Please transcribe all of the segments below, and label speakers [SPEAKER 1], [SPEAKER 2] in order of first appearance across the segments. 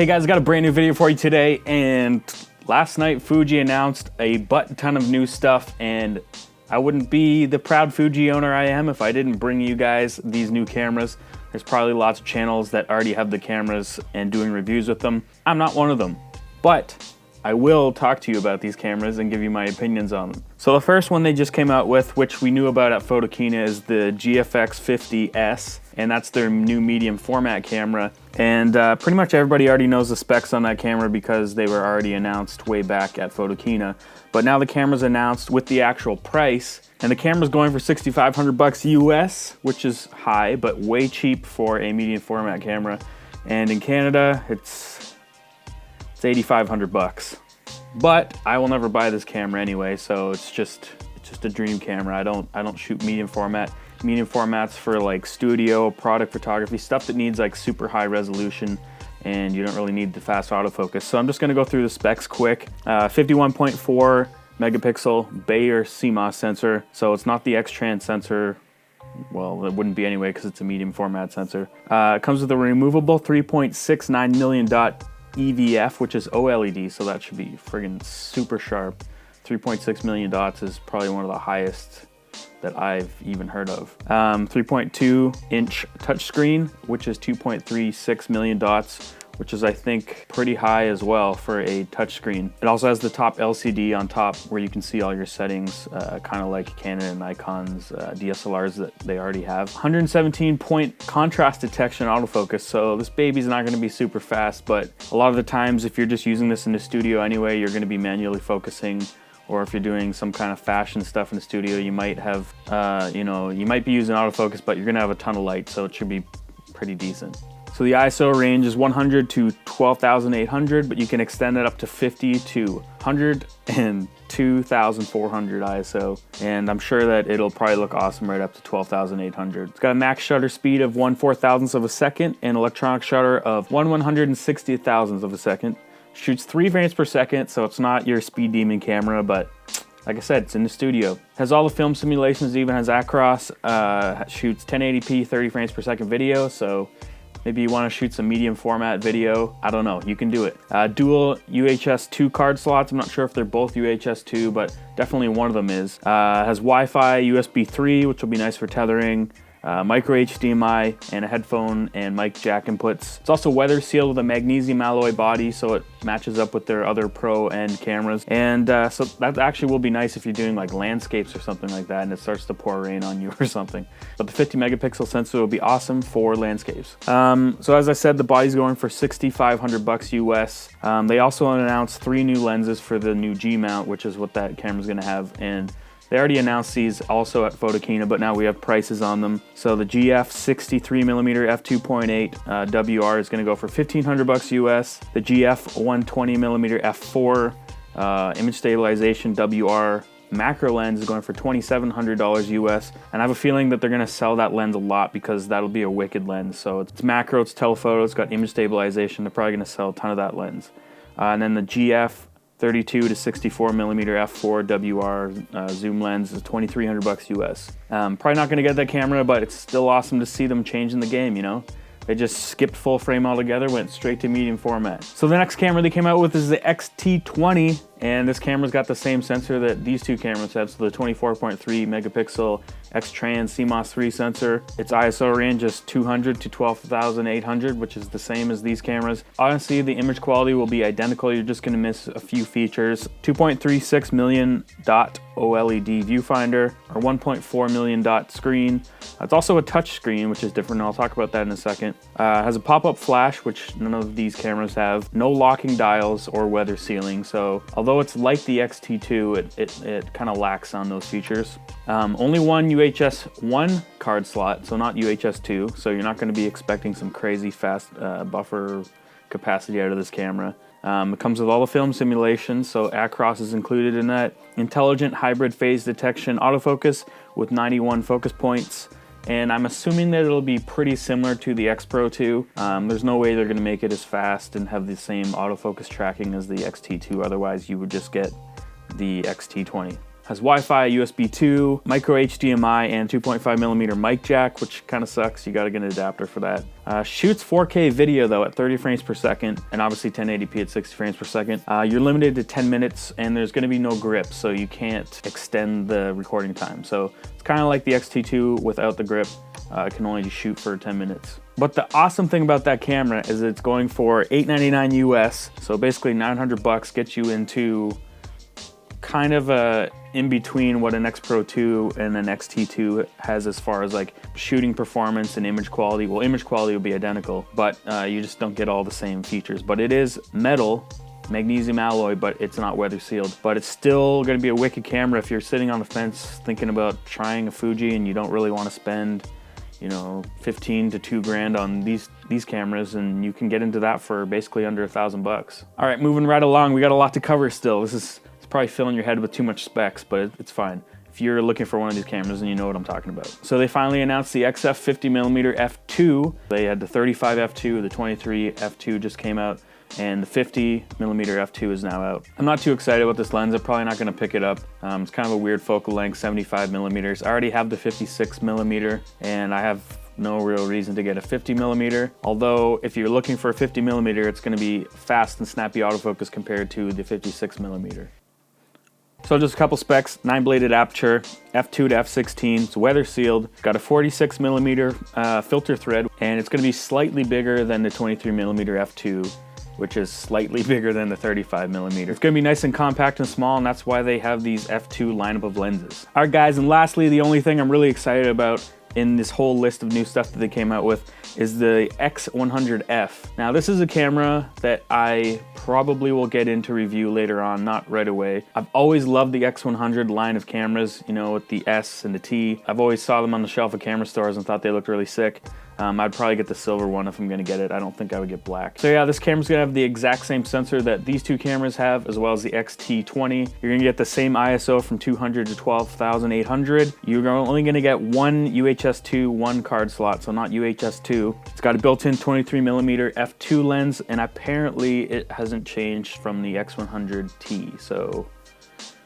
[SPEAKER 1] Hey guys, I got a brand new video for you today, and last night Fuji announced a ton of new stuff, and I wouldn't be the proud Fuji owner I am if I didn't bring you guys these new cameras. There's probably lots of channels that already have the cameras and doing reviews with them. I'm not one of them, but I will talk to you about these cameras and give you my opinions on them. So the first one they just came out with, which we knew about at Photokina, is the GFX 50S, and that's their new medium format camera. And pretty much everybody already knows the specs on that camera because they were already announced way back at Photokina. But now the camera's announced with the actual price, and the camera's going for $6,500 US, which is high, but way cheap for a medium format camera. And in Canada, it's $8,500. But I will never buy this camera anyway, so it's just a dream camera. I don't shoot medium format. Medium format's for like studio, product photography, stuff that needs like super high resolution, and you don't really need the fast autofocus. So I'm just gonna go through the specs quick. 51.4 megapixel Bayer CMOS sensor, so it's not the X-Trans sensor. Well, it wouldn't be anyway because it's a medium format sensor. It comes with a removable 3.69 million dot EVF, which is OLED, so that should be friggin' super sharp. 3.6 million dots is probably one of the highest that I've even heard of. 3.2 inch touchscreen, which is 2.36 million dots, which is I think pretty high as well for a touchscreen. It also has the top LCD on top where you can see all your settings, kind of like Canon and Nikon's DSLRs that they already have. 117 point contrast detection autofocus, so this baby's not going to be super fast, but a lot of the times if you're just using this in the studio anyway, you're going to be manually focusing. Or if you're doing some kind of fashion stuff in the studio, you might have, you might be using autofocus, but you're gonna have a ton of light, so it should be pretty decent. So the ISO range is 100 to 12,800, but you can extend it up to 50 to 100 and 2,400 ISO. And I'm sure that it'll probably look awesome right up to 12,800. It's got a max shutter speed of 1/4,000th of a second and electronic shutter of 1/160,000th of a second. Shoots 3 frames per second, so it's not your speed demon camera, but like I said, it's in the studio. Has all the film simulations, even has Acros, shoots 1080p 30 frames per second video, so maybe you want to shoot some medium format video. I don't know, you can do it. Dual UHS 2 card slots. I'm not sure if they're both UHS 2, but definitely one of them is. Has Wi-Fi, USB 3, which will be nice for tethering. Micro HDMI, and a headphone and mic jack inputs. It's also weather sealed with a magnesium alloy body, so it matches up with their other pro end cameras. And so that actually will be nice if you're doing like landscapes or something like that and it starts to pour rain on you or something. But the 50 megapixel sensor will be awesome for landscapes. So as I said, the body's going for $6,500 US. They also announced 3 new lenses for the new G mount, which is what that camera's gonna have. And they already announced these also at Photokina, but now we have prices on them. So the GF63mm f2.8 WR is going to go for $1,500 US. The GF120mm f4 image stabilization WR macro lens is going for $2,700 US. And I have a feeling that they're going to sell that lens a lot because that'll be a wicked lens. So it's macro, it's telephoto, it's got image stabilization. They're probably going to sell a ton of that lens. And then the GF 32 to 64mm f4 WR zoom lens is $2,300 US. Probably not gonna get that camera, but it's still awesome to see them changing the game, you know? They just skipped full frame altogether, went straight to medium format. So the next camera they came out with is the X-T20, and this camera's got the same sensor that these two cameras have, so the 24.3 megapixel X-Trans CMOS 3 sensor. Its ISO range is 200 to 12,800, which is the same as these cameras. Honestly, the image quality will be identical. You're just gonna miss a few features. 2.36 million dot OLED viewfinder, or 1.4 million dot screen. It's also a touch screen, which is different, and I'll talk about that in a second. Has a pop-up flash, which none of these cameras have. No locking dials or weather sealing, so although it's like the X-T2, it kind of lacks on those features. Only one UHS 1 card slot, so not UHS 2, so you're not going to be expecting some crazy fast buffer capacity out of this camera. It comes with all the film simulations, so Acros is included in that. Intelligent hybrid phase detection autofocus with 91 focus points. And I'm assuming that it'll be pretty similar to the X Pro 2. There's no way they're going to make it as fast and have the same autofocus tracking as the X-T2, otherwise you would just get the X-T20. Has Wi-Fi, USB 2, micro HDMI, and 2.5mm mic jack, which kind of sucks. You got to get an adapter for that. Shoots 4K video though at 30 frames per second, and obviously 1080p at 60 frames per second. You're limited to 10 minutes, and there's going to be no grip, so you can't extend the recording time. So it's kind of like the X-T2 without the grip. It can only shoot for 10 minutes. But the awesome thing about that camera is it's going for $899 US, so basically 900 bucks gets you into kind of a in between what an X Pro 2 and an X-T2 has as far as like shooting performance and image quality. Well, image quality will be identical, but you just don't get all the same features. But it is metal, magnesium alloy, but it's not weather sealed. But it's still gonna be a wicked camera if you're sitting on the fence thinking about trying a Fuji and you don't really wanna spend, you know, 15 to 2 grand on these cameras, and you can get into that for basically under $1,000 bucks. All right, moving right along, we got a lot to cover still. It's probably filling your head with too much specs, but it's fine if you're looking for one of these cameras and you know what I'm talking about. So they finally announced the XF50mmF2. They had the 35F2, the 23F2 just came out, and the 50mmF2 is now out. I'm not too excited about this lens. I'm probably not gonna pick it up. It's kind of a weird focal length, 75mm. I already have the 56mm, and I have no real reason to get a 50mm. Although if you're looking for a 50mm, it's gonna be fast and snappy autofocus compared to the 56mm. So just a couple specs: 9-bladed aperture, f2 to f16, it's weather sealed, got a 46mm filter thread, and it's gonna be slightly bigger than the 23mm f2, which is slightly bigger than the 35mm. It's gonna be nice and compact and small, and that's why they have these f2 lineup of lenses. All right guys, and lastly, the only thing I'm really excited about in this whole list of new stuff that they came out with is the X100F. Now this is a camera that I probably will get into review later on, not right away. I've always loved the X100 line of cameras, you know, with the S and the T. I've always saw them on the shelf of camera stores and thought they looked really sick. I'd probably get the silver one if I'm gonna get it. I don't think I would get black. So yeah, this camera's gonna have the exact same sensor that these two cameras have, as well as the X-T20. You're gonna get the same ISO from 200 to 12,800. You're only gonna get one UHS-2 one card slot, so not UHS-2. It's got a built-in 23mm f2 lens, and apparently it hasn't changed from the X100T, so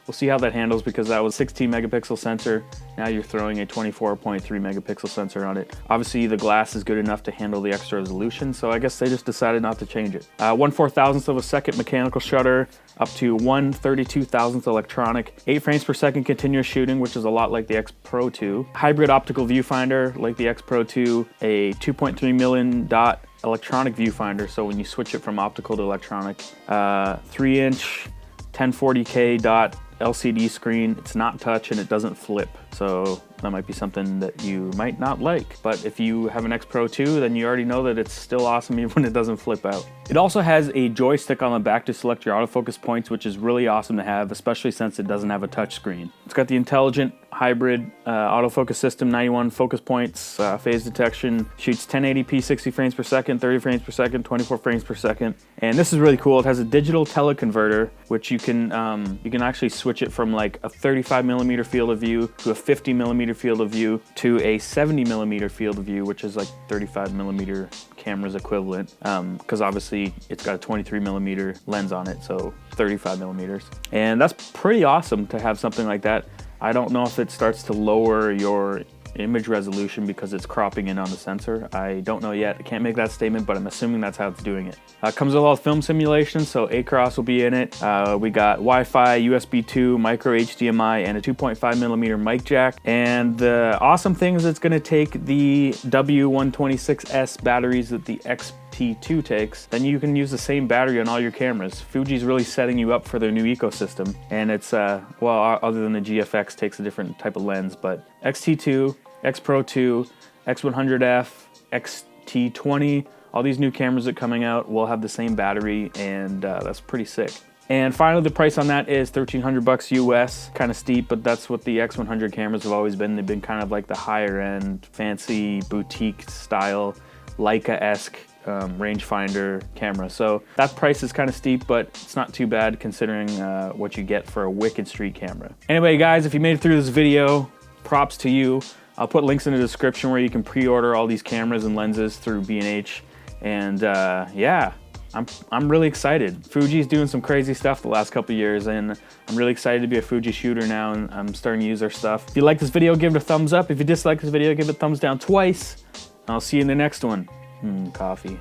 [SPEAKER 1] we'll see how that handles, because that was 16 megapixel sensor. Now you're throwing a 24.3 megapixel sensor on it. Obviously the glass is good enough to handle the extra resolution, so I guess they just decided not to change it. 1/4000th of a second mechanical shutter, up to 1/32,000th electronic, 8 frames per second continuous shooting, which is a lot like the X Pro 2. Hybrid optical viewfinder like the X Pro 2, a 2.3 million dot electronic viewfinder, so when you switch it from optical to electronic, 3-inch 1040K dot LCD screen. It's not touch and it doesn't flip, so that might be something that you might not like. But if you have an X Pro 2, then you already know that it's still awesome even when it doesn't flip out. It also has a joystick on the back to select your autofocus points, which is really awesome to have, especially since it doesn't have a touch screen. It's got the intelligent hybrid autofocus system, 91 focus points, phase detection, shoots 1080p 60 frames per second, 30 frames per second, 24 frames per second. And this is really cool. It has a digital teleconverter, which you can actually switch it from like a 35mm field of view to a 50mm field of view to a 70mm field of view, which is like 35mm camera's equivalent, because obviously it's got a 23mm lens on it, so 35mm. And that's pretty awesome to have something like that. I don't know if it starts to lower your image resolution because it's cropping in on the sensor. I don't know yet. I can't make that statement, but I'm assuming that's how it's doing it. Comes with all film simulations, so A-Cross will be in it. We got Wi-Fi, USB 2, micro HDMI, and a 2.5mm mic jack. And the awesome thing is it's gonna take the W126S batteries that the X-T2 takes. Then you can use the same battery on all your cameras. Fuji's really setting you up for their new ecosystem. And it's, well, other than the GFX takes a different type of lens, but X-T2, X Pro 2, X100F, X-T20, all these new cameras that are coming out will have the same battery, and that's pretty sick. And finally, the price on that is $1,300 US. Kind of steep, but that's what the X100 cameras have always been. They've been kind of like the higher end, fancy, boutique style, Leica-esque rangefinder camera. So that price is kind of steep, but it's not too bad considering what you get for a wicked street camera. Anyway, guys, if you made it through this video, props to you. I'll put links in the description where you can pre-order all these cameras and lenses through B&H. And yeah, I'm really excited. Fuji's doing some crazy stuff the last couple years, and I'm really excited to be a Fuji shooter now, and I'm starting to use their stuff. If you like this video, give it a thumbs up. If you dislike this video, give it a thumbs down twice. I'll see you in the next one. Coffee.